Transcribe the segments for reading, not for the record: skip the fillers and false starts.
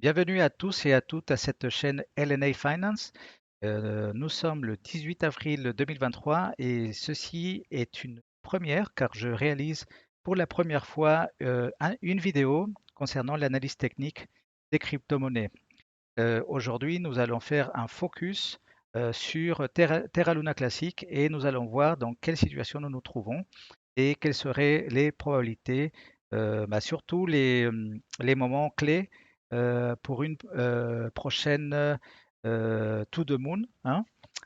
Bienvenue à tous et à toutes à cette chaîne LNA Finance. Nous sommes le 18 avril 2023 et ceci est une première car je réalise pour la première fois une vidéo concernant l'analyse technique des crypto-monnaies. Aujourd'hui, nous allons faire un focus sur Terra Luna Classic et nous allons voir dans quelle situation nous nous trouvons et quelles seraient les probabilités, surtout les moments clés pour une prochaine To the Moon, hein.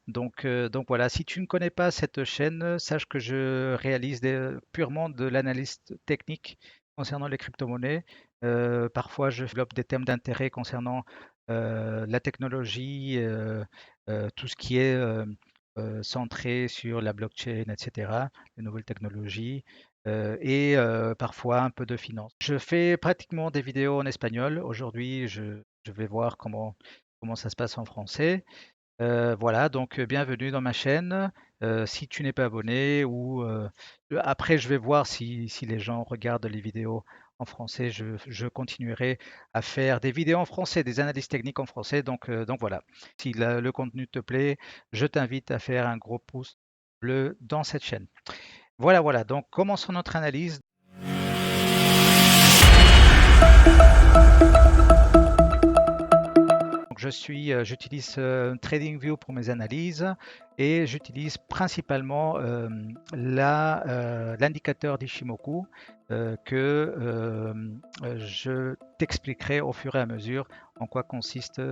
Donc voilà, si tu ne connais pas cette chaîne, sache que je réalise purement de l'analyse technique concernant les crypto-monnaies. Parfois, je développe des thèmes d'intérêt concernant la technologie, tout ce qui est centré sur la blockchain, etc., les nouvelles technologies, et parfois un peu de finance. Je fais pratiquement des vidéos en espagnol. Aujourd'hui, je vais voir comment ça se passe en français. Voilà, donc bienvenue dans ma chaîne. Si tu n'es pas abonné ou après je vais voir si les gens regardent les vidéos en français, je continuerai à faire des vidéos en français, des analyses techniques en français. Donc voilà. Si le contenu te plaît, je t'invite à faire un gros pouce bleu dans cette chaîne. Voilà, voilà. Donc commençons notre analyse. Donc, j'utilise TradingView pour mes analyses et j'utilise principalement l'indicateur d'Ishimoku que je t'expliquerai au fur et à mesure en quoi consiste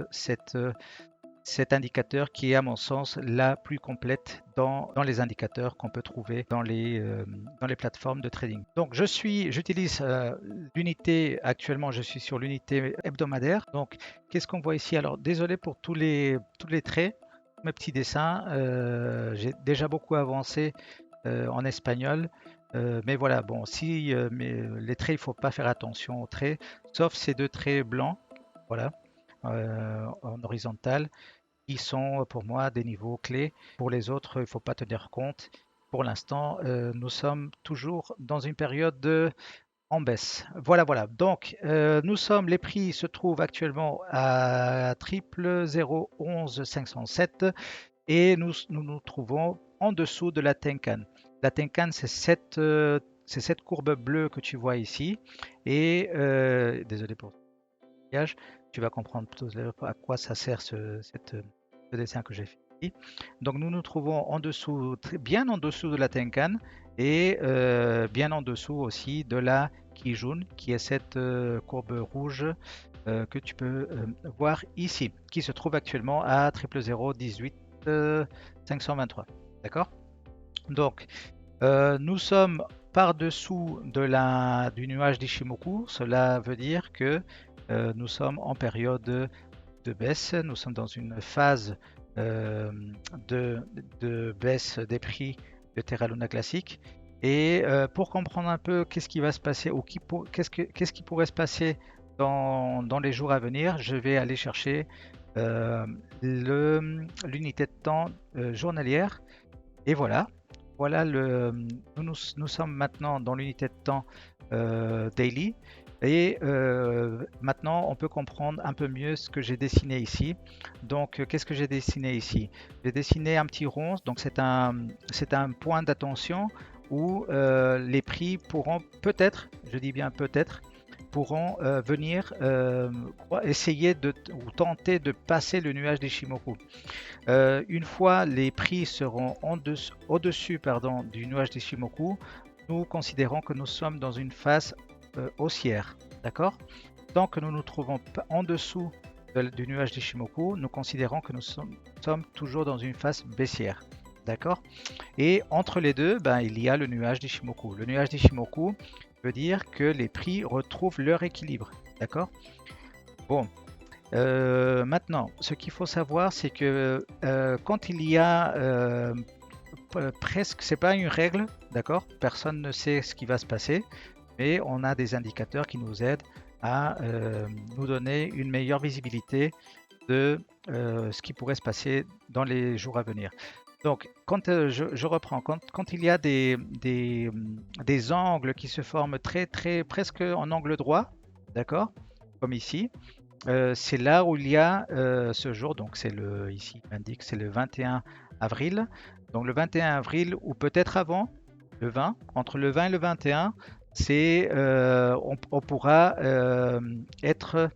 cet indicateur qui est à mon sens la plus complète dans les indicateurs qu'on peut trouver dans les plateformes de trading. Donc j'utilise l'unité, actuellement je suis sur l'unité hebdomadaire. Donc qu'est-ce qu'on voit ici? Alors désolé pour tous les traits, mes petits dessins, j'ai déjà beaucoup avancé en espagnol. Mais voilà, bon, si les traits, il ne faut pas faire attention aux traits, sauf ces deux traits blancs, voilà, en horizontal, qui sont pour moi des niveaux clés. Pour les autres, il ne faut pas tenir compte. Pour l'instant, nous sommes toujours dans une période en baisse. Voilà, voilà. Donc, les prix se trouvent actuellement à 00011 507 et nous trouvons en dessous de la Tenkan. La Tenkan, c'est cette courbe bleue que tu vois ici. Et désolé pour tu vas comprendre tout à l'heure à quoi ça sert ce dessin que j'ai fait ici. Donc nous nous trouvons en dessous, bien en dessous de la Tenkan et bien en dessous aussi de la Kijun, qui est cette courbe rouge que tu peux voir ici, qui se trouve actuellement à 00018 523. D'accord? Donc nous sommes par-dessous du nuage d'Ishimoku. Cela veut dire que nous sommes en période de baisse. Nous sommes dans une phase euh, de baisse des prix de Terra Luna classique. Et pour comprendre un peu qu'est-ce qui va se passer ou qu'est-ce qui pourrait se passer dans les jours à venir, je vais aller chercher euh, l'unité de temps journalière. Et voilà, voilà nous sommes maintenant dans l'unité de temps daily. Et maintenant, on peut comprendre un peu mieux ce que j'ai dessiné ici. Donc, qu'est-ce que j'ai dessiné ici? J'ai dessiné un petit rond. Donc, c'est un point d'attention où les prix pourront peut-être, je dis bien peut-être, pourront venir essayer ou tenter de passer le nuage d'Ishimoku. Une fois les prix seront au-dessus du nuage d'Ishimoku, nous considérons que nous sommes dans une phase haussière. D'accord? Tant que nous nous trouvons en dessous du nuage d'Ishimoku, nous considérons que nous sommes toujours dans une phase baissière. D'accord? Et entre les deux, il y a le nuage d'Ishimoku. Le nuage d'Ishimoku veut dire que les prix retrouvent leur équilibre. D'accord? Bon, maintenant, ce qu'il faut savoir, c'est que quand il y a presque, c'est pas une règle, d'accord? Personne ne sait ce qui va se passer, mais on a des indicateurs qui nous aident à nous donner une meilleure visibilité de ce qui pourrait se passer dans les jours à venir. Donc, quand je reprends, quand il y a des angles qui se forment presque en angle droit, d'accord, comme ici, c'est là où il y a ce jour, donc ici il indique c'est le 21 avril. Donc le 21 avril ou peut-être avant, le 20, entre le 20 et le 21, on pourra être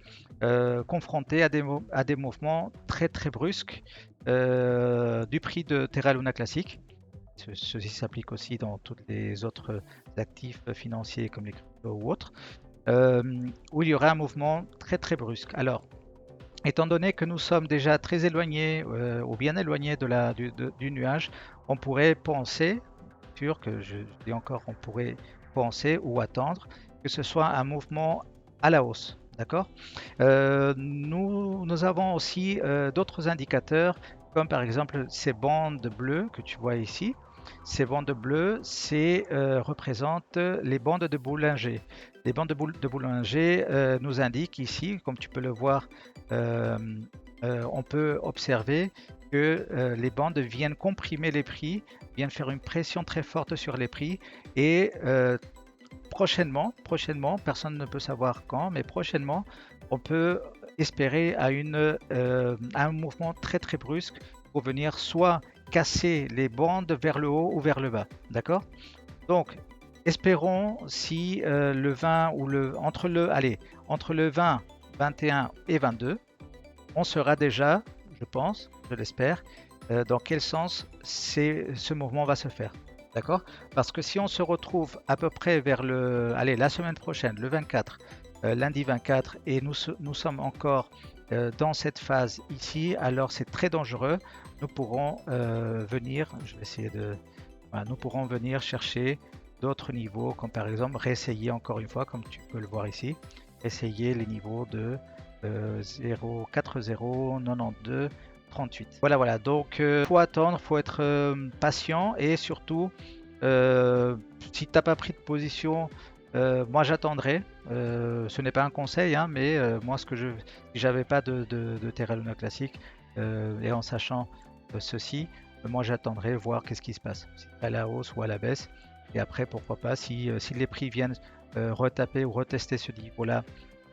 confronté à des mouvements très très brusques du prix de Terra Luna Classic. Ceci s'applique aussi dans tous les autres actifs financiers comme les cryptos ou autres, où il y aura un mouvement très très brusque. Alors, étant donné que nous sommes déjà très éloignés ou bien éloignés du nuage, on pourrait penser, sûr que je dis encore, on pourrait penser ou attendre que ce soit un mouvement à la hausse. D'accord. Nous avons aussi d'autres indicateurs, comme par exemple ces bandes bleues que tu vois ici. Ces bandes bleues représentent les bandes de Bollinger. Les bandes de Bollinger nous indiquent ici, comme tu peux le voir, on peut observer que les bandes viennent comprimer les prix, viennent faire une pression très forte sur les prix et prochainement, personne ne peut savoir quand, mais prochainement, on peut espérer à un mouvement très très brusque pour venir soit casser les bandes vers le haut ou vers le bas. D'accord. Donc, espérons si le 20 ou entre le 20, 21 et 22, on sera déjà, je pense, je l'espère, dans quel sens ce mouvement va se faire. D'accord. Parce que si on se retrouve à peu près vers la semaine prochaine, le 24, lundi 24, et nous sommes encore dans cette phase ici, alors c'est très dangereux. Nous pourrons venir, je vais essayer voilà, nous pourrons venir chercher d'autres niveaux, comme par exemple réessayer encore une fois, comme tu peux le voir ici, essayer les niveaux de 0,40, 38. Voilà, donc faut attendre, faut être patient et surtout, si tu n'as pas pris de position, moi j'attendrai. Ce n'est pas un conseil, hein, mais moi si j'avais pas de Terra Luna classique et en sachant ceci, moi j'attendrai voir qu'est-ce qui se passe, si à la hausse ou à la baisse. Et après, pourquoi pas, si les prix viennent retaper ou retester ce niveau-là,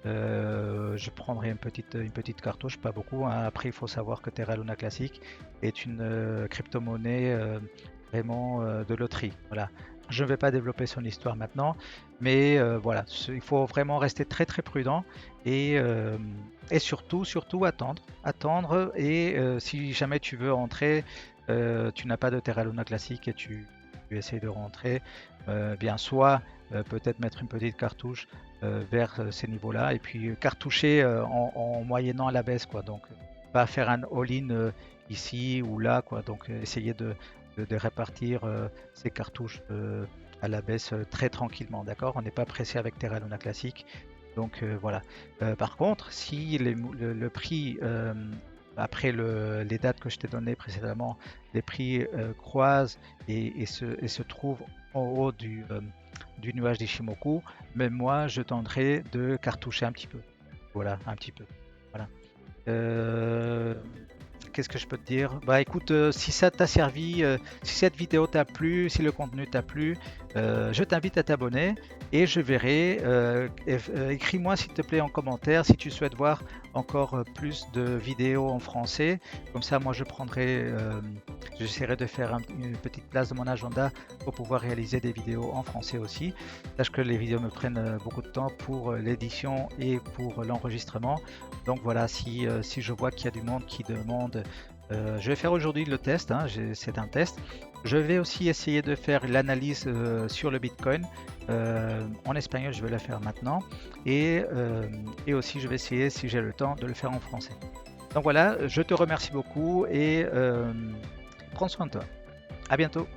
je prendrai une petite cartouche, pas beaucoup, hein. Après, il faut savoir que Terra Luna Classic est une crypto-monnaie vraiment de loterie. Voilà. Je ne vais pas développer son histoire maintenant, mais voilà, il faut vraiment rester très très prudent et surtout attendre et si jamais tu veux entrer, tu n'as pas de Terra Luna Classic et tu essayes de rentrer, bien soit peut-être mettre une petite cartouche vers ces niveaux-là et puis cartoucher en moyennant à la baisse, quoi. Donc pas faire un all-in ici ou là, quoi. Donc essayer de répartir ces cartouches à la baisse très tranquillement, d'accord. On n'est pas pressé avec Terra Luna Classic, donc voilà. Par contre, si le prix après les dates que je t'ai données précédemment, les prix croisent et se trouvent en haut du nuage d'Ishimoku, mais moi je tendrai de cartoucher un petit peu. Voilà, un petit peu. Voilà. Qu'est-ce que je peux te dire? Bah écoute, si ça t'a servi, si cette vidéo t'a plu, si le contenu t'a plu, je t'invite à t'abonner et je verrai. Écris-moi s'il te plaît en commentaire si tu souhaites voir encore plus de vidéos en français. Comme ça, moi je prendrai, j'essaierai de faire une petite place dans mon agenda pour pouvoir réaliser des vidéos en français aussi. Sache que les vidéos me prennent beaucoup de temps pour l'édition et pour l'enregistrement. Donc voilà, si je vois qu'il y a du monde qui demande, je vais faire aujourd'hui le test, hein, c'est un test. Je vais aussi essayer de faire l'analyse sur le Bitcoin. En espagnol, je vais la faire maintenant. Et aussi, je vais essayer, si j'ai le temps, de le faire en français. Donc voilà, je te remercie beaucoup et prends soin de toi. À bientôt.